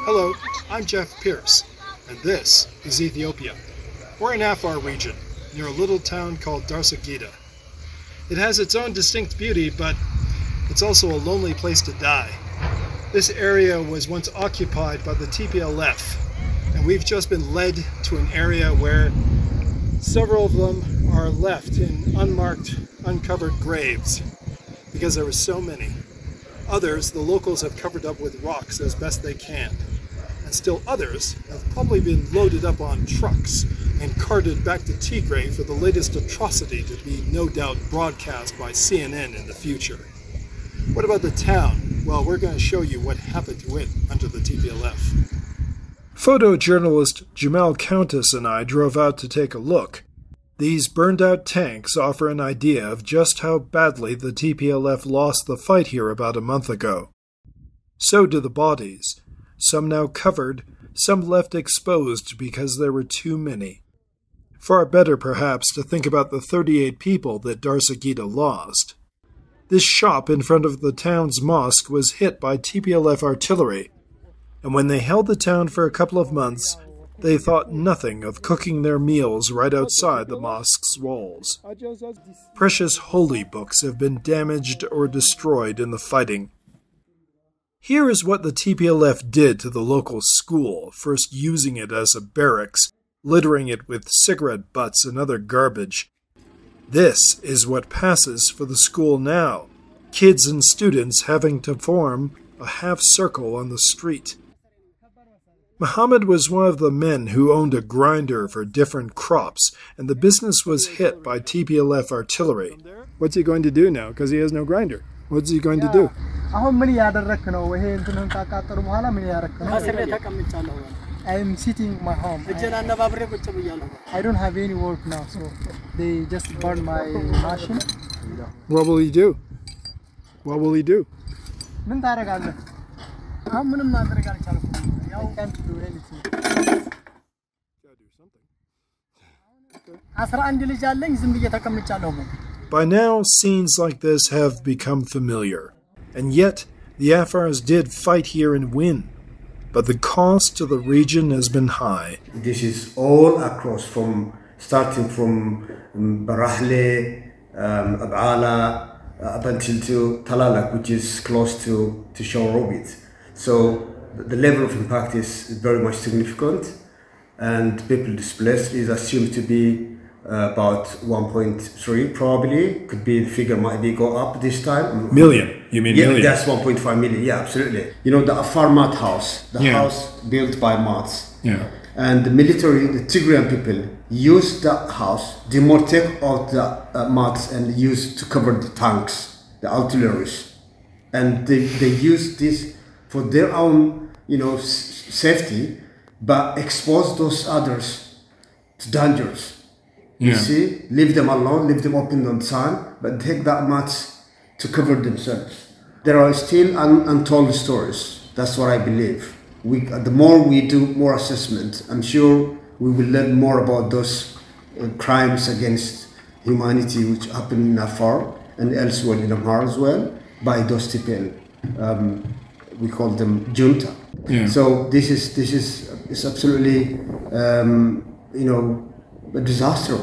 Hello, I'm Jeff Pearce, and this is Ethiopia. We're in Afar region, near a little town called Darsagida. It has its own distinct beauty, but it's also a lonely place to die. This area was once occupied by the TPLF, and we've just been led to an area where several of them are left in unmarked, uncovered graves, because there were so many. Others, the locals have covered up with rocks as best they can. And still others have probably been loaded up on trucks and carted back to Tigray for the latest atrocity to be no doubt broadcast by CNN in the future. What about the town? Well, we're going to show you what happened to it under the TPLF. Photojournalist Jamal Countess and I drove out to take a look. These burned-out tanks offer an idea of just how badly the TPLF lost the fight here about a month ago. So do the bodies, some now covered, some left exposed because there were too many. Far better, perhaps, to think about the 38 people that Darsagida lost. This shop in front of the town's mosque was hit by TPLF artillery, and when they held the town for a couple of months, they thought nothing of cooking their meals right outside the mosque's walls. Precious holy books have been damaged or destroyed in the fighting. Here is what the TPLF did to the local school, first using it as a barracks, littering it with cigarette butts and other garbage. This is what passes for the school now, kids and students having to form a half-circle on the street. Muhammad was one of the men who owned a grinder for different crops, and the business was hit by TPLF artillery. What's he going to do now? Because he has no grinder. What's he going to do? I'm sitting in my home. I don't have any work now, so they just burned my machine. What will he do? What will he do? I can't do anything. By now, scenes like this have become familiar, and yet the Afars did fight here and win. But the cost to the region has been high. This is all across, starting from Barahle, Abala, up until to Talalak, which is close to Shawrobit. So the level of impact is very much significant, and people displaced is assumed to be about 1.3 probably. Could be the figure might be go up this time. Million? You mean million? Yeah, that's 1.5 million. Yeah, absolutely. You know, the Afar mat house, the house built by mats. Yeah. And the military, the Tigrayan people, used that house. They more take out the mats and use to cover the tanks, the artilleries, and they use this for their own, safety, but expose those others to dangers. You see, leave them alone, leave them open on the sun, but take that much to cover themselves. There are still untold stories. That's what I believe. The more we do more assessment, I'm sure we will learn more about those crimes against humanity which happen in Afar and elsewhere in Amhara as well by those TPL. We call them junta. Yeah. So this is absolutely a disaster.